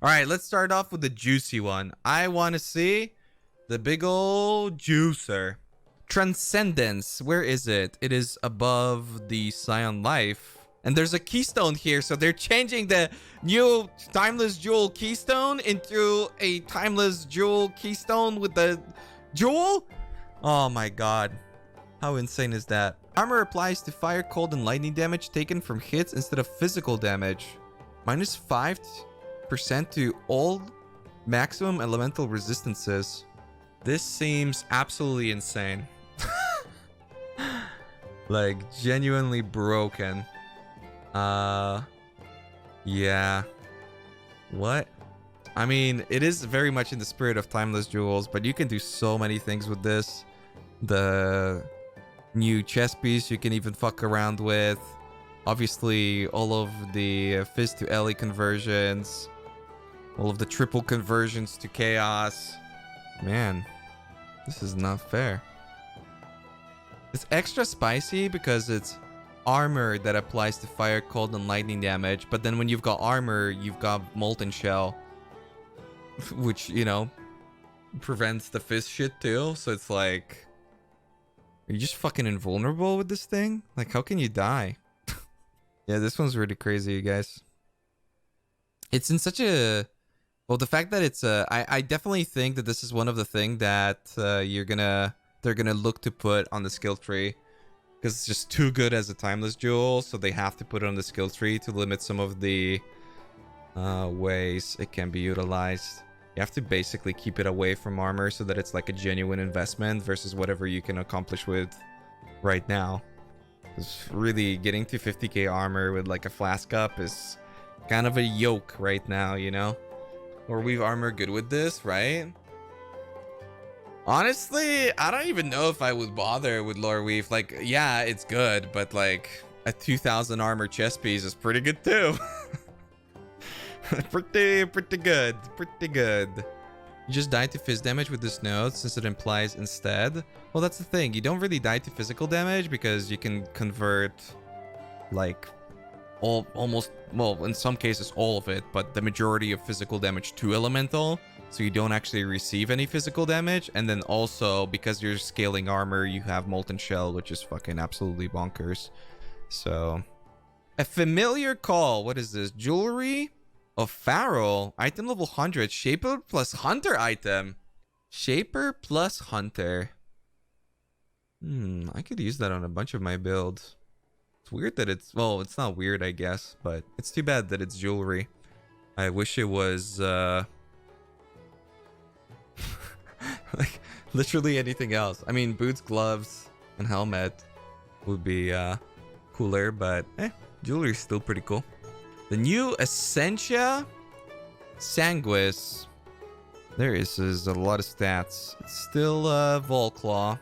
All right, let's start off with the juicy one. I want to see the big old juicer. Transcendence. Where is it? It is above the Scion Life. And there's a keystone here, so they're changing the new Timeless Jewel Keystone into a Timeless Jewel Keystone with the jewel? Oh my god. How insane is that? Armor applies to fire, cold, and lightning damage taken from hits instead of physical damage. Minus 5% to all maximum elemental resistances. This seems absolutely insane. Like, genuinely broken. Yeah. What? I mean, it is very much in the spirit of Timeless Jewels, but you can do so many things with this. The new chess piece you can even fuck around with. Obviously, all of the Fizz to Ellie conversions. All of the triple conversions to Chaos. Man, this is not fair. It's extra spicy because it's armor that applies to fire, cold, and lightning damage. But then when you've got armor, you've got Molten Shell. Which, you know, prevents the Fizz shit too. So it's like... Are you just fucking invulnerable with this thing? Like, how can you die? Yeah, this one's really crazy, you guys. It's in such a... Well, the fact that it's I definitely think that this is one of the things that they're gonna look to put on the skill tree. Because it's just too good as a Timeless Jewel, so they have to put it on the skill tree to limit some of the ways it can be utilized. You have to basically keep it away from armor so that it's like a genuine investment versus whatever you can accomplish with right now. Because really, getting to 50k armor with like a flask up is kind of a yoke right now, you know? Or we've armor good with this, right? Honestly, I don't even know if I would bother with Lore Weave. Like, yeah, it's good, but like a 2000 armor chest piece is pretty good too. pretty good. Pretty good. You just die to fizz damage with this node since it implies instead. Well, that's the thing. You don't really die to physical damage because you can convert like almost, well, in some cases all of it, but the majority of physical damage to elemental. So you don't actually receive any physical damage. And then also because you're scaling armor, you have Molten Shell, which is fucking absolutely bonkers. So a familiar call. What is this? Jewelry of Pharaoh. Item level 100. Shaper plus Hunter item. Shaper plus Hunter. I could use that on a bunch of my builds. It's weird that it's... Well, it's not weird, I guess. But it's too bad that it's jewelry. I wish it was... like literally anything else. I mean, boots, gloves, and helmet would be cooler, but jewelry is still pretty cool. The new Essentia Sanguis. There is a lot of stats. It's still Volclaw.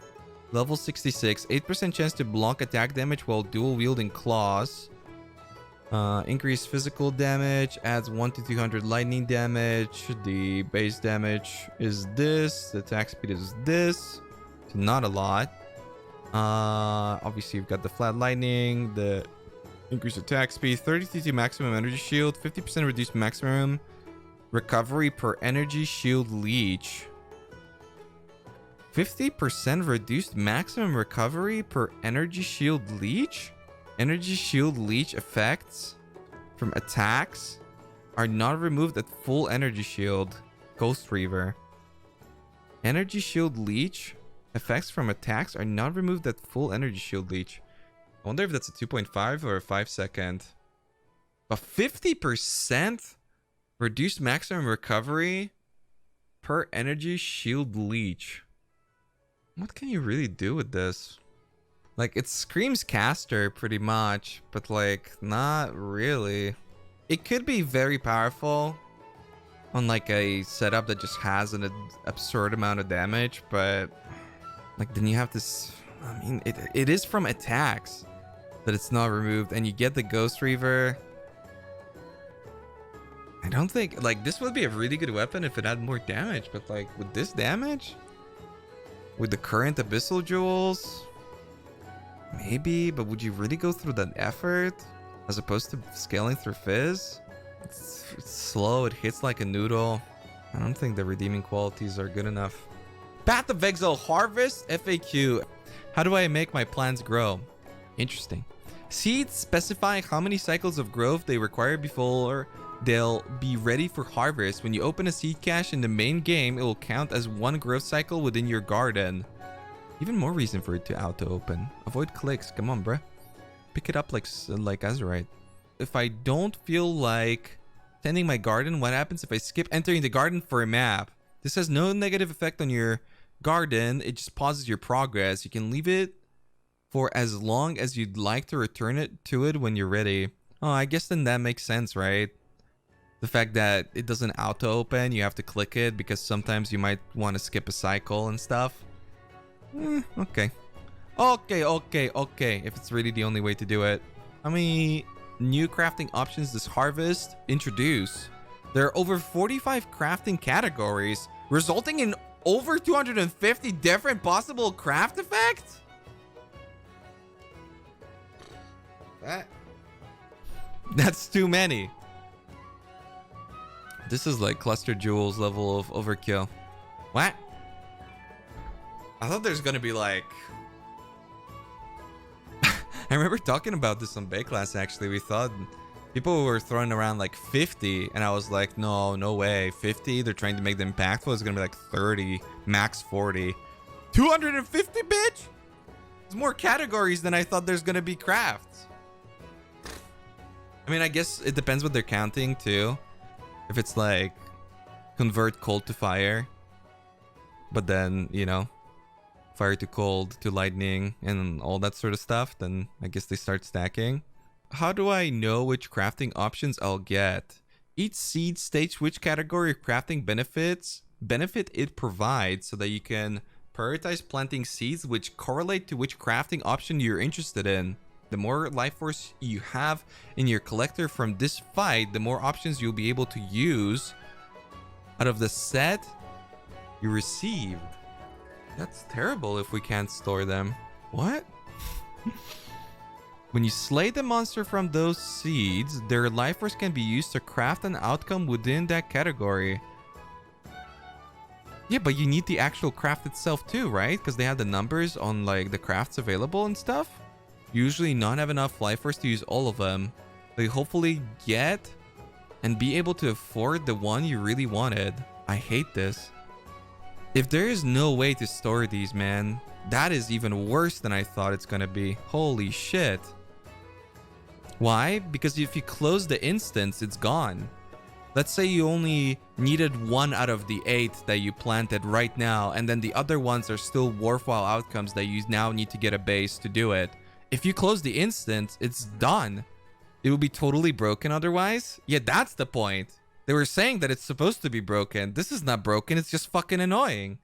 Level 66. 8% chance to block attack damage while dual wielding claws. Increased physical damage. Adds 1 to 200 lightning damage. The base damage is this. The attack speed is this. So not a lot. Obviously you've got the flat lightning. The increased attack speed. 32 maximum energy shield. 50% reduced maximum recovery per energy shield leech. 50% reduced maximum recovery per energy shield leech? Energy shield leech effects from attacks are not removed at full energy shield. Ghost Reaver. Energy shield leech effects from attacks are not removed at full energy shield leech. I wonder if that's a 2.5 or a 5 second. But 50% reduced maximum recovery per energy shield leech. What can you really do with this? Like, it screams caster pretty much, but like, not really. It could be very powerful on like a setup that just has an absurd amount of damage, but like then you have this... I mean, it is from attacks that it's not removed, and you get the Ghost Reaver. I don't think... Like, this would be a really good weapon if it had more damage, but like, with this damage? With the current Abyssal Jewels? Maybe, but would you really go through that effort as opposed to scaling through Fizz? It's slow. It hits like a noodle. I don't think the redeeming qualities are good enough. Path of Exile Harvest FAQ. How do I make my plants grow? Interesting. Seeds specify how many cycles of growth they require before they'll be ready for harvest. When you open a seed cache in the main game, it will count as one growth cycle within your garden. Even more reason for it to auto-open. Avoid clicks. Come on, bruh. Pick it up like Azurite. If I don't feel like tending my garden, what happens if I skip entering the garden for a map? This has no negative effect on your garden. It just pauses your progress. You can leave it for as long as you'd like to return it to it when you're ready. Oh, I guess then that makes sense, right? The fact that it doesn't auto-open, you have to click it because sometimes you might want to skip a cycle and stuff. Okay. Okay. If it's really the only way to do it. How many new crafting options does Harvest introduce? There are over 45 crafting categories, resulting in over 250 different possible craft effects? That's too many. This is like Cluster Jewels level of overkill. What? I thought there's gonna be like... I remember talking about this on Bakelast actually. We thought people were throwing around like 50 and I was like, no way. 50? They're trying to make them impactful. It's gonna be like 30, max 40. 250, bitch? There's more categories than I thought there's gonna be crafts. I mean, I guess it depends what they're counting too. If it's like convert cold to fire, but then, you know, fire to cold to lightning and all that sort of stuff, then I guess they start stacking. How do I know which crafting options I'll get? Each seed states which category of crafting benefit it provides so that you can prioritize planting seeds which correlate to which crafting option you're interested in. The more life force you have in your collector from this fight, the more options you'll be able to use out of the set you received. That's terrible if we can't store them. What? When you slay the monster from those seeds, their life force can be used to craft an outcome within that category. Yeah, but you need the actual craft itself too, right? Because they have the numbers on like the crafts available and stuff. Usually not have enough life force to use all of them. They hopefully get and be able to afford the one you really wanted. I hate this. If there is no way to store these, man, that is even worse than I thought it's gonna be. Holy shit. Why? Because if you close the instance, it's gone. Let's say you only needed 1 out of the 8 that you planted right now, and then the other ones are still worthwhile outcomes that you now need to get a base to do it. If you close the instance, it's done. It will be totally broken otherwise. Yeah, that's the point. They were saying that it's supposed to be broken. This is not broken. It's just fucking annoying.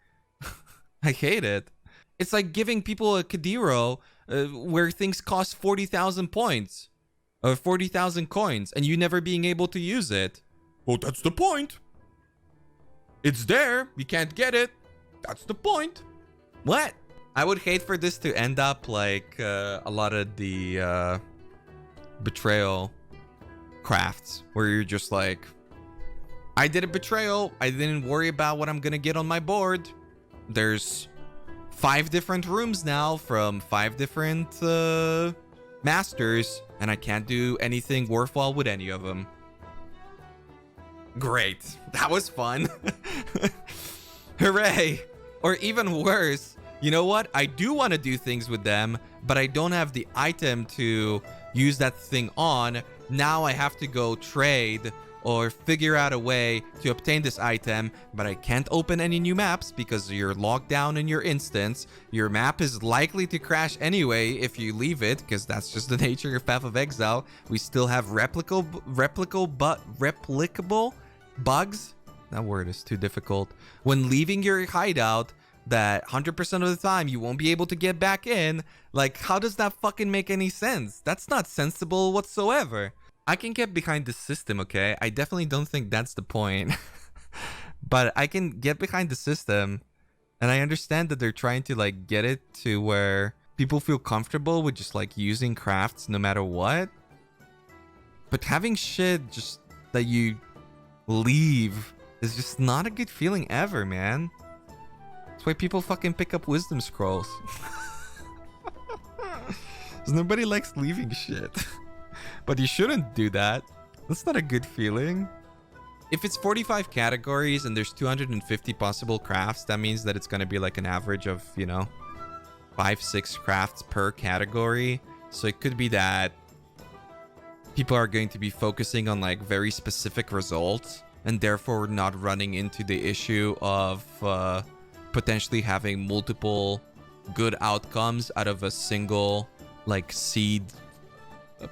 I hate it. It's like giving people a Kadiro where things cost 40,000 points. Or 40,000 coins. And you never being able to use it. Well, that's the point. It's there. You can't get it. That's the point. What? I would hate for this to end up like a lot of the betrayal crafts where you're just like, I did a betrayal. I didn't worry about what I'm going to get on my board. There's 5 different rooms now from 5 different masters, and I can't do anything worthwhile with any of them. Great. That was fun. Hooray. Or even worse, you know what? I do want to do things with them, but I don't have the item to use that thing on. Now I have to go trade or figure out a way to obtain this item, but I can't open any new maps because you're locked down in your instance. Your map is likely to crash anyway if you leave it, because that's just the nature of Path of Exile. We still have replicable bugs. That word is too difficult. When leaving your hideout, that 100% of the time you won't be able to get back in. Like, how does that fucking make any sense? That's not sensible whatsoever. I can get behind the system, okay? I definitely don't think that's the point. But I can get behind the system, and I understand that they're trying to like get it to where people feel comfortable with just like using crafts no matter what. But having shit just that you leave is just not a good feeling ever, man. That's why people fucking pick up wisdom scrolls. Because nobody likes leaving shit. But you shouldn't do that. That's not a good feeling. If it's 45 categories and there's 250 possible crafts, that means that it's going to be like an average of, you know, 5-6 crafts per category. So it could be that people are going to be focusing on like very specific results and therefore not running into the issue of potentially having multiple good outcomes out of a single like seed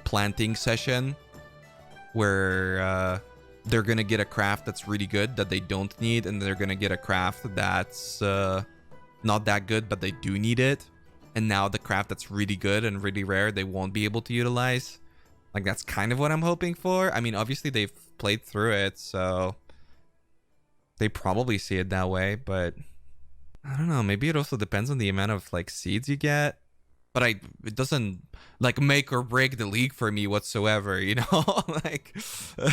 planting session, where they're gonna get a craft that's really good that they don't need, and they're gonna get a craft that's not that good but they do need it, and now the craft that's really good and really rare they won't be able to utilize. Like, that's kind of what I'm hoping for. I mean, obviously they've played through it, so they probably see it that way, but I don't know, maybe it also depends on the amount of like seeds you get. But it doesn't like make or break the league for me whatsoever, you know? Like,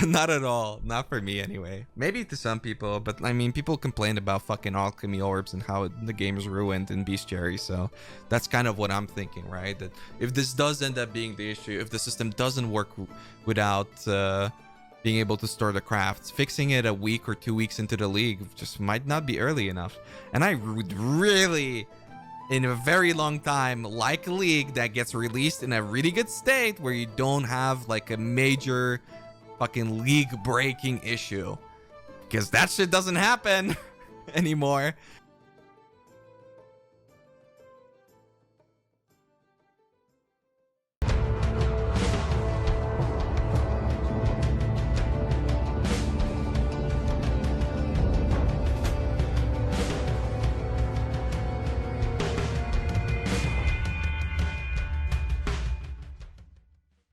not at all. Not for me anyway. Maybe to some people, but I mean, people complain about fucking alchemy orbs and how the game is ruined in bestiary. So that's kind of what I'm thinking, right? That if this does end up being the issue, if the system doesn't work without being able to store the crafts, fixing it a week or 2 weeks into the league just might not be early enough. And I would really, in a very long time, like a league that gets released in a really good state where you don't have like a major fucking league breaking issue, because that shit doesn't happen anymore.